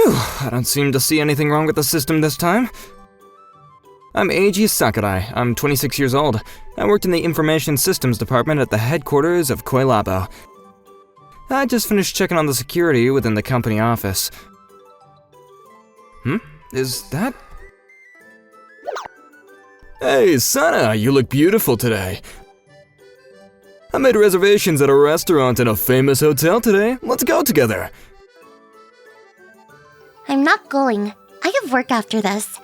Phew, I don't seem to see anything wrong with the system this time. I'm Eiji Sakurai. I'm 26 years old. I worked in the Information Systems Department at the headquarters of Koi Labo. I just finished checking on the security within the company office. Is that... Hey, Sana, you look beautiful today. I made reservations at a restaurant in a famous hotel today. Let's go together. I'm not going. I have work after this.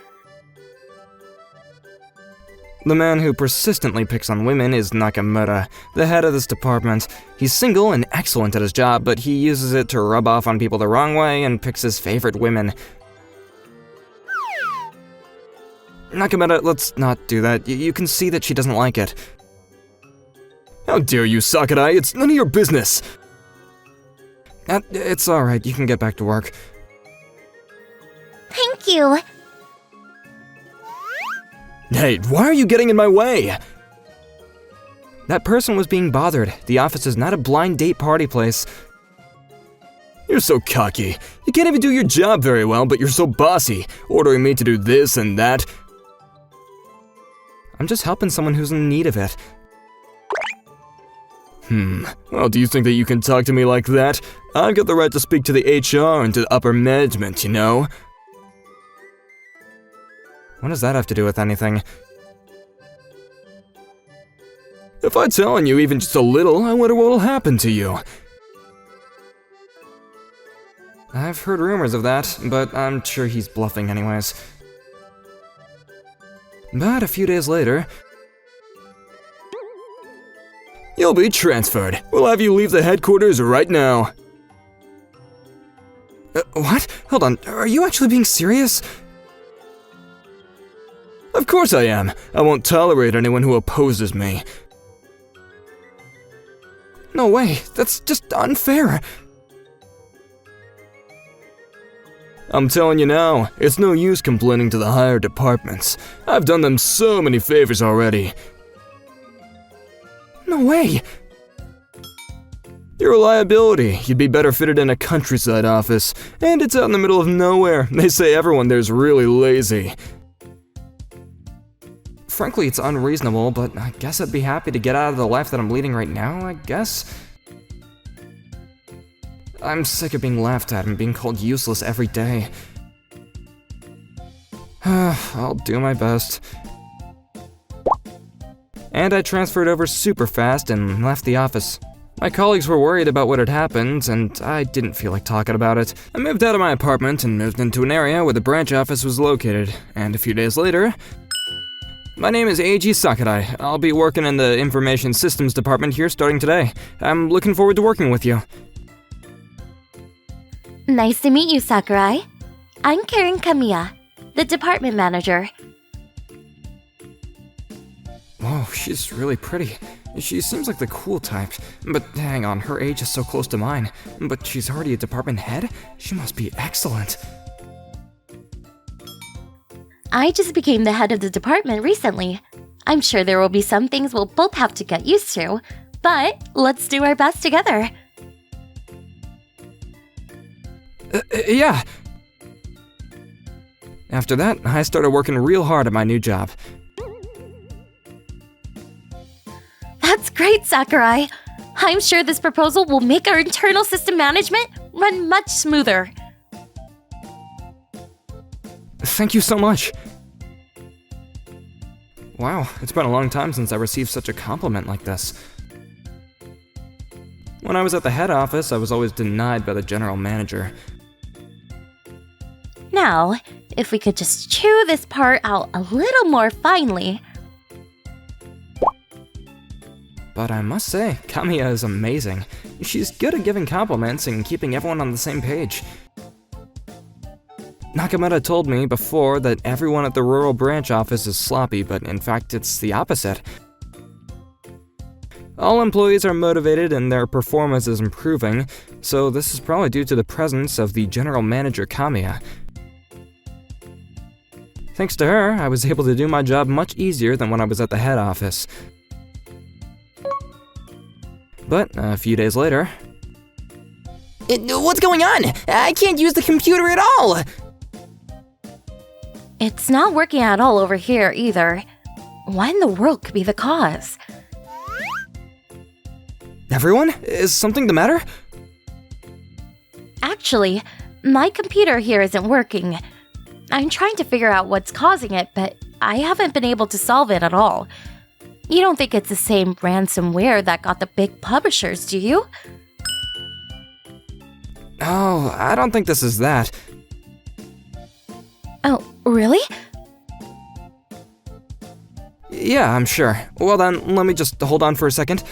The man who persistently picks on women is Nakamura, the head of this department. He's single and excellent at his job, but he uses it to rub off on people the wrong way and picks his favorite women. Nakamura, let's not do that. You can see that she doesn't like it. How dare you, Sakurai? It's none of your business! It's alright, you can get back to work. Thank you. Hey, why are you getting in my way? That person was being bothered. The office is not a blind date party place. You're so cocky. You can't even do your job very well, but you're so bossy, ordering me to do this and that. I'm just helping someone who's in need of it. Well, do you think that you can talk to me like that? I've got the right to speak to the HR and to upper management, you know? What does that have to do with anything? If I tell on you even just a little, I wonder what will happen to you. I've heard rumors of that, but I'm sure he's bluffing anyways. But a few days later... You'll be transferred. We'll have you leave the headquarters right now. What? Hold on, are you actually being serious? Of course I am. I won't tolerate anyone who opposes me. No way, that's just unfair. I'm telling you now, it's no use complaining to the higher departments. I've done them so many favors already. No way! You're a liability. You'd be better fitted in a countryside office. And it's out in the middle of nowhere. They say everyone there's really lazy. Frankly, it's unreasonable, but I guess I'd be happy to get out of the life that I'm leading right now, I guess. I'm sick of being laughed at and being called useless every day. I'll do my best. And I transferred over super fast and left the office. My colleagues were worried about what had happened, and I didn't feel like talking about it. I moved out of my apartment and moved into an area where the branch office was located, and a few days later... My name is Eiji Sakurai. I'll be working in the Information Systems Department here starting today. I'm looking forward to working with you. Nice to meet you, Sakurai. I'm Karen Kamiya, the department manager. Whoa, she's really pretty. She seems like the cool type. But hang on, her age is so close to mine. But she's already a department head? She must be excellent. I just became the head of the department recently. I'm sure there will be some things we'll both have to get used to, but let's do our best together. Yeah. After that, I started working real hard at my new job. That's great, Sakurai. I'm sure this proposal will make our internal system management run much smoother. Thank you so much. Wow, it's been a long time since I received such a compliment like this. When I was at the head office, I was always denied by the general manager. Now, if we could just chew this part out a little more finely. But I must say, Kamiya is amazing. She's good at giving compliments and keeping everyone on the same page. Nakamura told me before that everyone at the rural branch office is sloppy, but in fact it's the opposite. All employees are motivated and their performance is improving, so this is probably due to the presence of the general manager Kamiya. Thanks to her, I was able to do my job much easier than when I was at the head office. But a few days later... What's going on? I can't use the computer at all! It's not working at all over here either. What in the world could be the cause? Everyone? Is something the matter? Actually, my computer here isn't working. I'm trying to figure out what's causing it, but I haven't been able to solve it at all. You don't think it's the same ransomware that got the big publishers, do you? Oh, I don't think this is that. Oh, really? Yeah, I'm sure. Well then, let me just hold on for a second.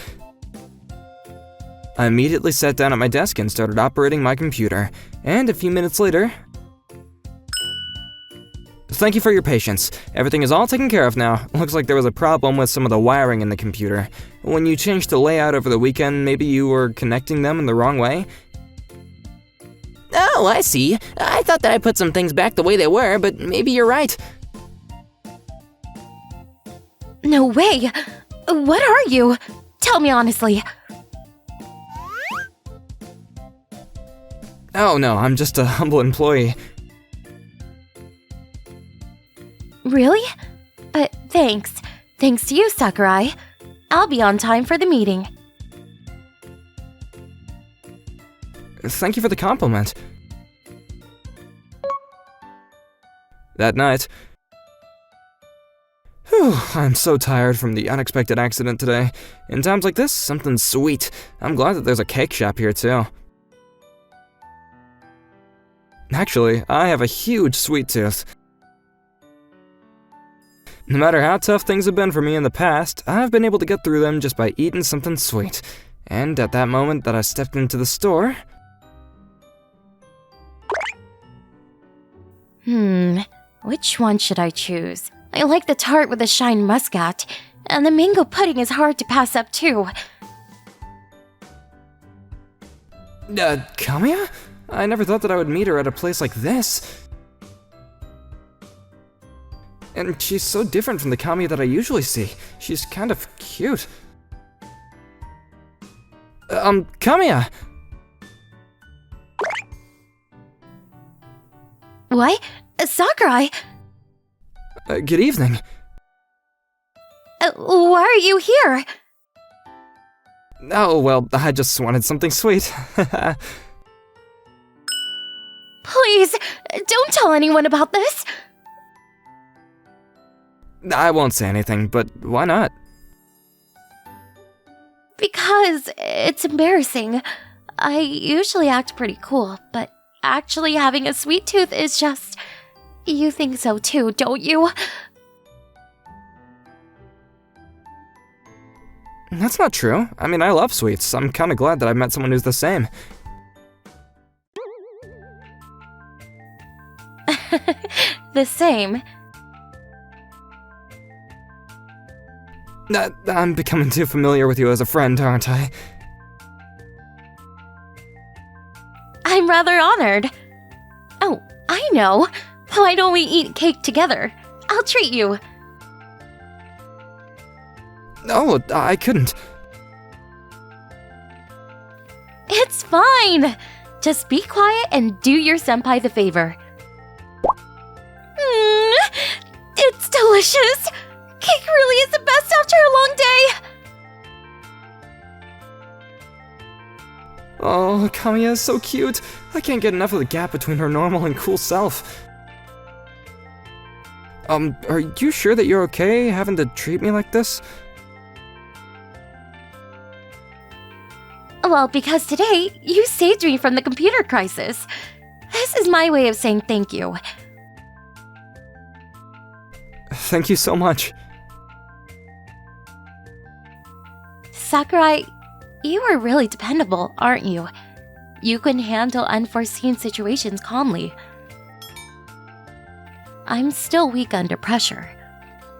I immediately sat down at my desk and started operating my computer, and a few minutes later... Thank you for your patience. Everything is all taken care of now. Looks like there was a problem with some of the wiring in the computer. When you changed the layout over the weekend, maybe you were connecting them in the wrong way? Oh, I see. I thought that I put some things back the way they were, but maybe you're right. No way! What are you? Tell me honestly. Oh no, I'm just a humble employee. Really? Thanks. Thanks to you, Sakurai. I'll be on time for the meeting. Thank you for the compliment. That night... Whew, I'm so tired from the unexpected accident today. In times like this, something sweet. I'm glad that there's a cake shop here too. Actually, I have a huge sweet tooth. No matter how tough things have been for me in the past, I've been able to get through them just by eating something sweet. And at that moment that I stepped into the store... Which one should I choose? I like the tart with the shine muscat, and the mango pudding is hard to pass up too. Kamiya? I never thought that I would meet her at a place like this. And she's so different from the Kamiya that I usually see. She's kind of cute. Kamiya! What? Sakurai? Good evening. Why are you here? Oh, well, I just wanted something sweet. Please, don't tell anyone about this. I won't say anything, but why not? Because it's embarrassing. I usually act pretty cool, but actually having a sweet tooth is just... You think so too, don't you? That's not true. I mean, I love sweets. I'm kinda glad that I've met someone who's the same. The same. I'm becoming too familiar with you as a friend, aren't I? I'm rather honored. Oh, I know. Why don't we eat cake together? I'll treat you. No, I couldn't. It's fine. Just be quiet and do your senpai the favor. It's delicious. Cake really is the best after a long day. Oh, Kamiya is so cute. I can't get enough of the gap between her normal and cool self. Are you sure that you're okay having to treat me like this? Well, because today, you saved me from the computer crisis. This is my way of saying thank you. Thank you so much. Sakurai, you are really dependable, aren't you? You can handle unforeseen situations calmly. I'm still weak under pressure.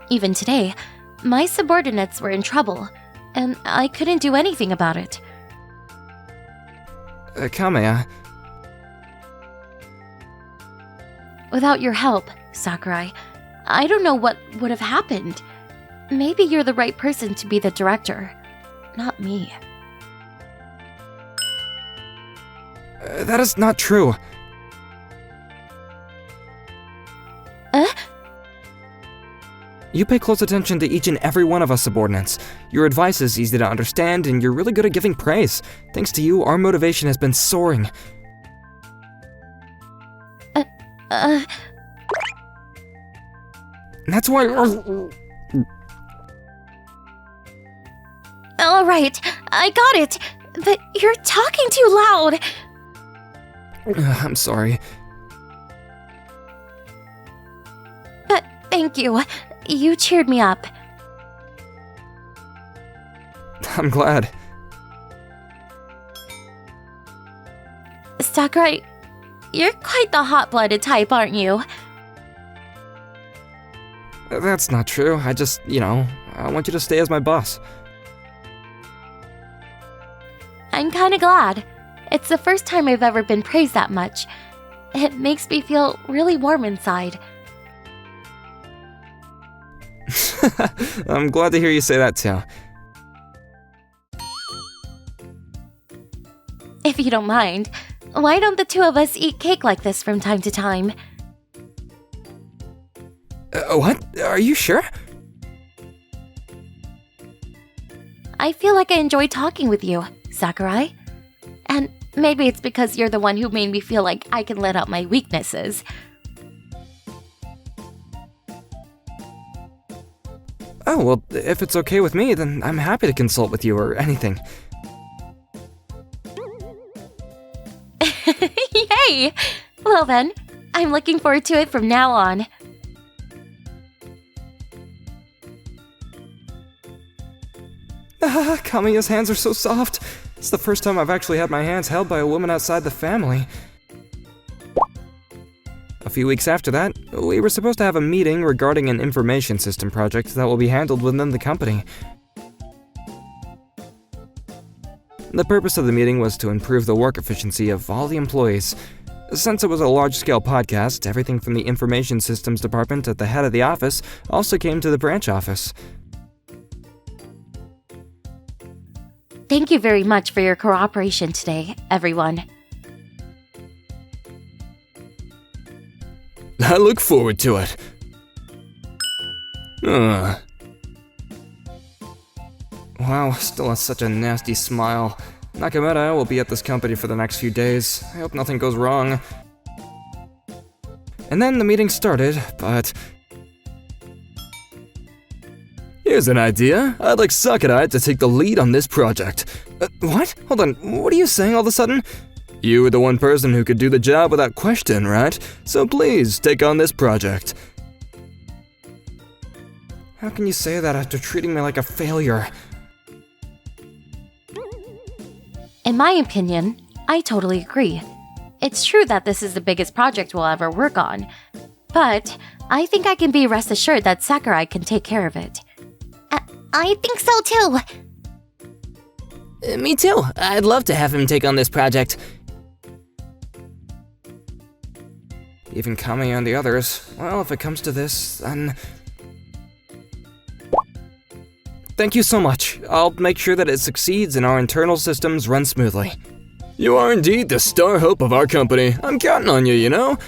Even today, my subordinates were in trouble, and I couldn't do anything about it. Kamiya. Without your help, Sakurai, I don't know what would have happened. Maybe you're the right person to be the director, not me. That is not true. You pay close attention to each and every one of us subordinates. Your advice is easy to understand, and you're really good at giving praise. Thanks to you, our motivation has been soaring. That's why... All right, I got it. But you're talking too loud. I'm sorry. But thank you. You cheered me up. I'm glad. Sakurai, you're quite the hot-blooded type, aren't you? That's not true. I just, I want you to stay as my boss. I'm kinda glad. It's the first time I've ever been praised that much. It makes me feel really warm inside. I'm glad to hear you say that too. If you don't mind, why don't the two of us eat cake like this from time to time? What? Are you sure? I feel like I enjoy talking with you, Sakurai. And maybe it's because you're the one who made me feel like I can let out my weaknesses. Oh, well, if it's okay with me, then I'm happy to consult with you or anything. Yay! Well then, I'm looking forward to it from now on. Kamiya's hands are so soft. It's the first time I've actually had my hands held by a woman outside the family. A few weeks after that, we were supposed to have a meeting regarding an information system project that will be handled within the company. The purpose of the meeting was to improve the work efficiency of all the employees. Since it was a large-scale podcast, everything from the information systems department at the head of the office also came to the branch office. Thank you very much for your cooperation today, everyone. I look forward to it. Wow, still has such a nasty smile. Nakamura will be at this company for the next few days. I hope nothing goes wrong. And then the meeting started, but... Here's an idea. I'd like Sakurai to take the lead on this project. What? Hold on, what are you saying all of a sudden? You were the one person who could do the job without question, right? So please, take on this project. How can you say that after treating me like a failure? In my opinion, I totally agree. It's true that this is the biggest project we'll ever work on, but I think I can be rest assured that Sakurai can take care of it. I think so too. Me too. I'd love to have him take on this project. Even Kami and the others. Well, if it comes to this, then... Thank you so much. I'll make sure that it succeeds and our internal systems run smoothly. You are indeed the star hope of our company. I'm counting on you, you know?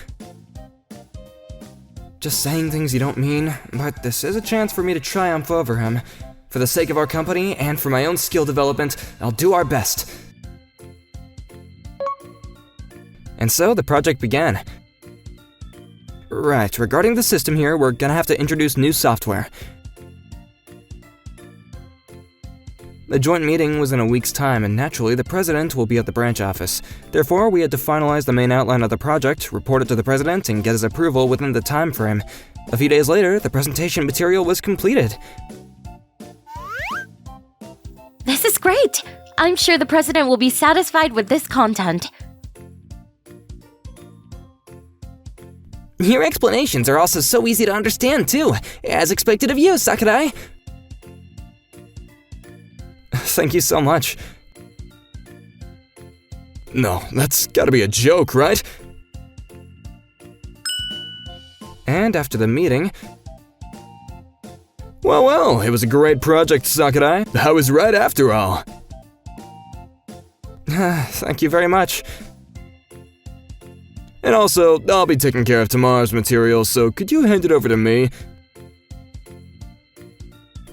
Just saying things you don't mean, but this is a chance for me to triumph over him. For the sake of our company and for my own skill development, I'll do our best. And so the project began. Right, regarding the system here, we're gonna have to introduce new software. The joint meeting was in a week's time, and naturally the president will be at the branch office. Therefore, we had to finalize the main outline of the project, report it to the president, and get his approval within the time frame. A few days later, the presentation material was completed. This is great! I'm sure the president will be satisfied with this content. Your explanations are also so easy to understand too, as expected of you, Sakurai. Thank you so much. No, that's gotta be a joke, right? And after the meeting... Well, it was a great project, Sakurai. I was right after all. Thank you very much. And also, I'll be taking care of tomorrow's material, so could you hand it over to me?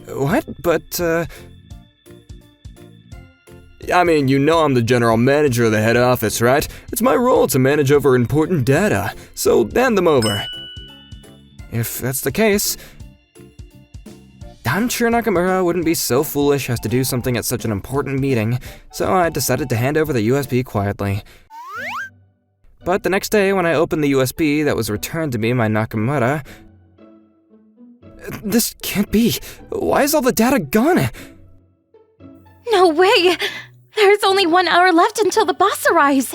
What? But, I mean, you know I'm the general manager of the head office, right? It's my role to manage over important data, so hand them over. If that's the case, I'm sure Nakamura wouldn't be so foolish as to do something at such an important meeting, so I decided to hand over the USB quietly. But the next day, when I opened the USB that was returned to me by Nakamura, this can't be. Why is all the data gone? No way! There's only 1 hour left until the boss arrives.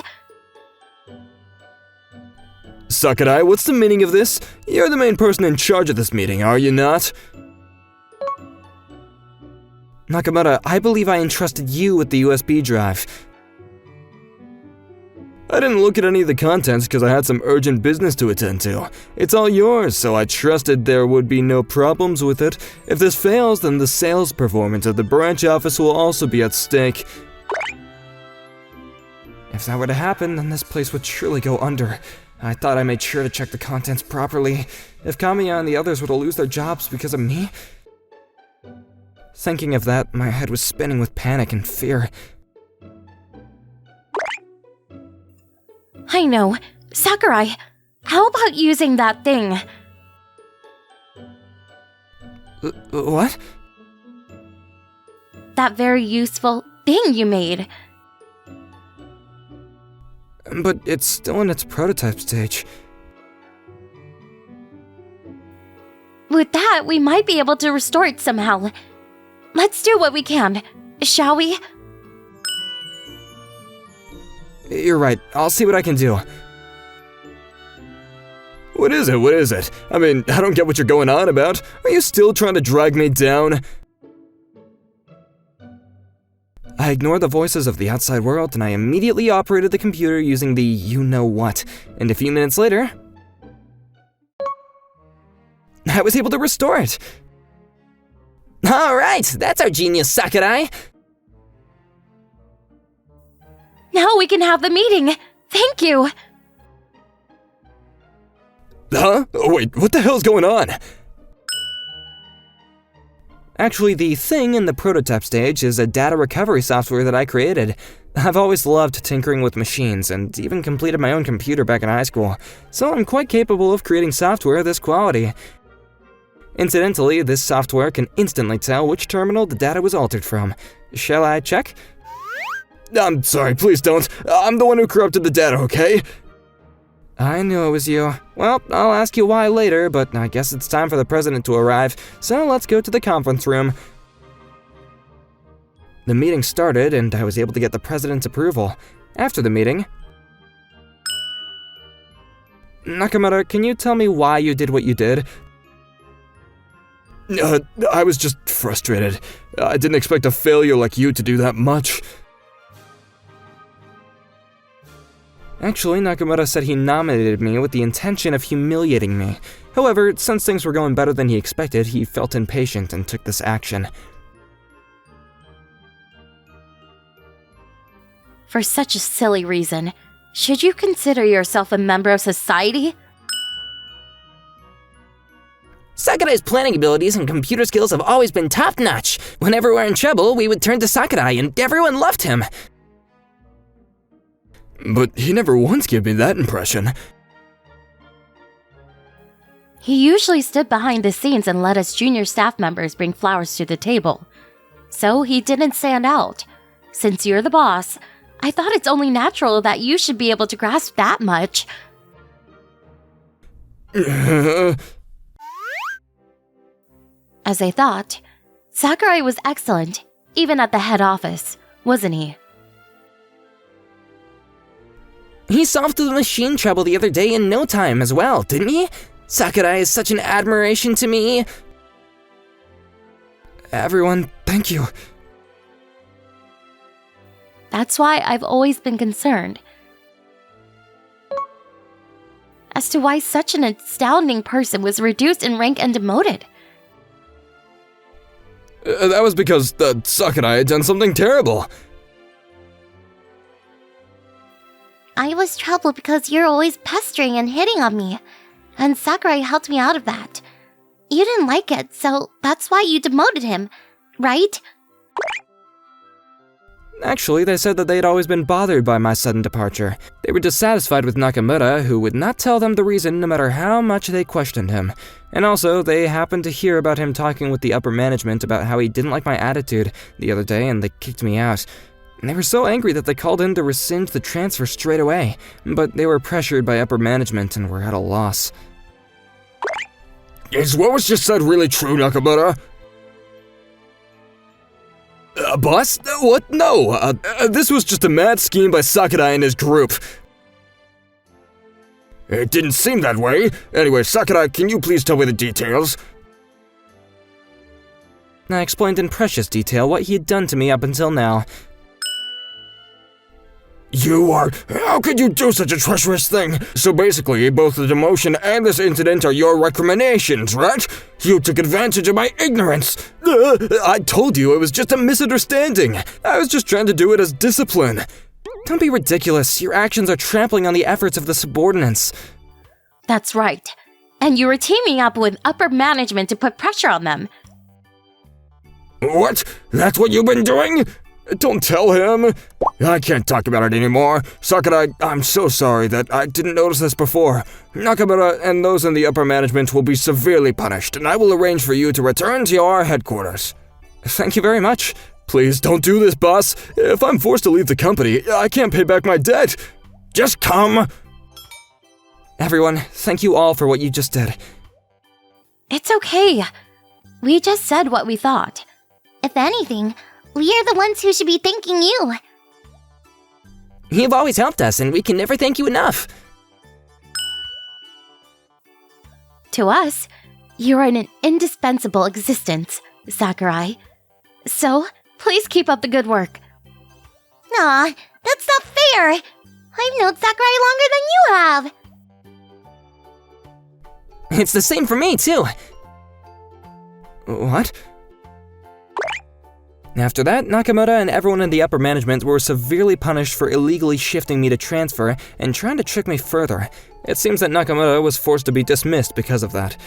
Sakurai, what's the meaning of this? You're the main person in charge of this meeting, are you not? Nakamura, I believe I entrusted you with the USB drive. I didn't look at any of the contents because I had some urgent business to attend to. It's all yours, so I trusted there would be no problems with it. If this fails, then the sales performance of the branch office will also be at stake. If that were to happen, then this place would surely go under. I thought I made sure to check the contents properly. If Kamiya and the others were to lose their jobs because of me... Thinking of that, my head was spinning with panic and fear. I know. Sakurai, how about using that thing? What? That very useful thing you made. But it's still in its prototype stage. With that, we might be able to restore it somehow. Let's do what we can, shall we? You're right, I'll see what I can do. What is it? What is it? I mean, I don't get what you're going on about. Are you still trying to drag me down? I ignored the voices of the outside world and I immediately operated the computer using the you-know-what. And a few minutes later, I was able to restore it. Alright, that's our genius, Sakurai! Now we can have the meeting. Thank you. Huh? Oh, wait, what the hell's going on? Actually, the thing in the prototype stage is a data recovery software that I created. I've always loved tinkering with machines and even completed my own computer back in high school, so I'm quite capable of creating software of this quality. Incidentally, this software can instantly tell which terminal the data was altered from. Shall I check? I'm sorry, please don't. I'm the one who corrupted the data, okay? I knew it was you. Well, I'll ask you why later, but I guess it's time for the president to arrive, so let's go to the conference room. The meeting started, and I was able to get the president's approval. After the meeting... Nakamura, can you tell me why you did what you did? I was just frustrated. I didn't expect a failure like you to do that much. Actually, Nakamura said he nominated me with the intention of humiliating me. However, since things were going better than he expected, he felt impatient and took this action. For such a silly reason, should you consider yourself a member of society? Sakurai's planning abilities and computer skills have always been top-notch. Whenever we're in trouble, we would turn to Sakurai, and everyone loved him. But he never once gave me that impression. He usually stood behind the scenes and let us junior staff members bring flowers to the table. So he didn't stand out. Since you're the boss, I thought it's only natural that you should be able to grasp that much. As I thought, Sakurai was excellent, even at the head office, wasn't he? He solved the machine trouble the other day in no time as well, didn't he? Sakurai is such an admiration to me. Everyone, thank you. That's why I've always been concerned as to why such an astounding person was reduced in rank and demoted. That was because Sakurai had done something terrible. I was troubled because you're always pestering and hitting on me, and Sakurai helped me out of that. You didn't like it, so that's why you demoted him, right? Actually, they said that they had always been bothered by my sudden departure. They were dissatisfied with Nakamura, who would not tell them the reason no matter how much they questioned him. And also, they happened to hear about him talking with the upper management about how he didn't like my attitude the other day, and they kicked me out. And they were so angry that they called in to rescind the transfer straight away, but they were pressured by upper management and were at a loss. Is what was just said really true, Nakamura? Boss? What? No, this was just a mad scheme by Sakurai and his group. It didn't seem that way. Anyway, Sakurai, can you please tell me the details? I explained in precious detail what he had done to me up until now. How could you do such a treacherous thing? So basically, both the demotion and this incident are your recriminations, right? You took advantage of my ignorance. I told you it was just a misunderstanding. I was just trying to do it as discipline. Don't be ridiculous. Your actions are trampling on the efforts of the subordinates. That's right. And you were teaming up with upper management to put pressure on them. What? That's what you've been doing? Don't tell him. I can't talk about it anymore. Sakurai, I'm so sorry that I didn't notice this before. Nakamura and those in the upper management will be severely punished, and I will arrange for you to return to your headquarters. Thank you very much. Please don't do this, boss. If I'm forced to leave the company, I can't pay back my debt. Just come. Everyone, thank you all for what you just did. It's okay. We just said what we thought. If anything, we are the ones who should be thanking you. You've always helped us, and we can never thank you enough. To us, you are an indispensable existence, Sakurai. So, please keep up the good work. Nah, that's not fair. I've known Sakurai longer than you have. It's the same for me, too. What? After that, Nakamura and everyone in the upper management were severely punished for illegally shifting me to transfer and trying to trick me further. It seems that Nakamura was forced to be dismissed because of that.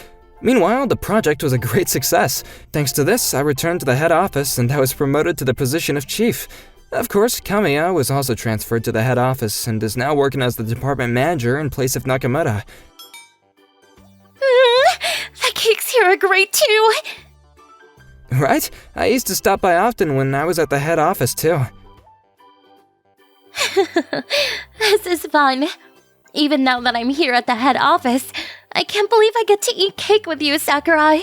Meanwhile, the project was a great success. Thanks to this, I returned to the head office and I was promoted to the position of chief. Of course, Kamiya was also transferred to the head office and is now working as the department manager in place of Nakamura. The cakes here are great too. Right? I used to stop by often when I was at the head office, too. This is fun. Even now that I'm here at the head office, I can't believe I get to eat cake with you, Sakurai.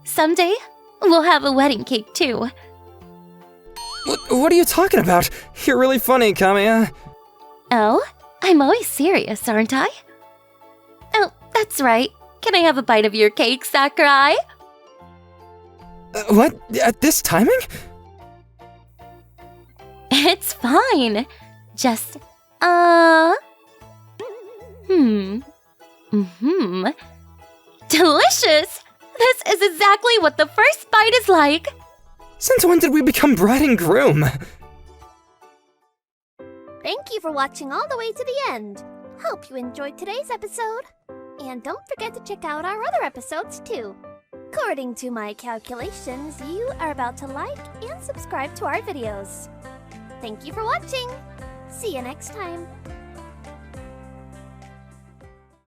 Someday, we'll have a wedding cake, too. What are you talking about? You're really funny, Kamiya. Oh? I'm always serious, aren't I? Oh, that's right. Can I have a bite of your cake, Sakurai? What? At this timing? It's fine. Just, Delicious! This is exactly what the first bite is like. Since when did we become bride and groom? Thank you for watching all the way to the end. Hope you enjoyed today's episode. And don't forget to check out our other episodes too. According to my calculations, you are about to like and subscribe to our videos. Thank you for watching. See you next time.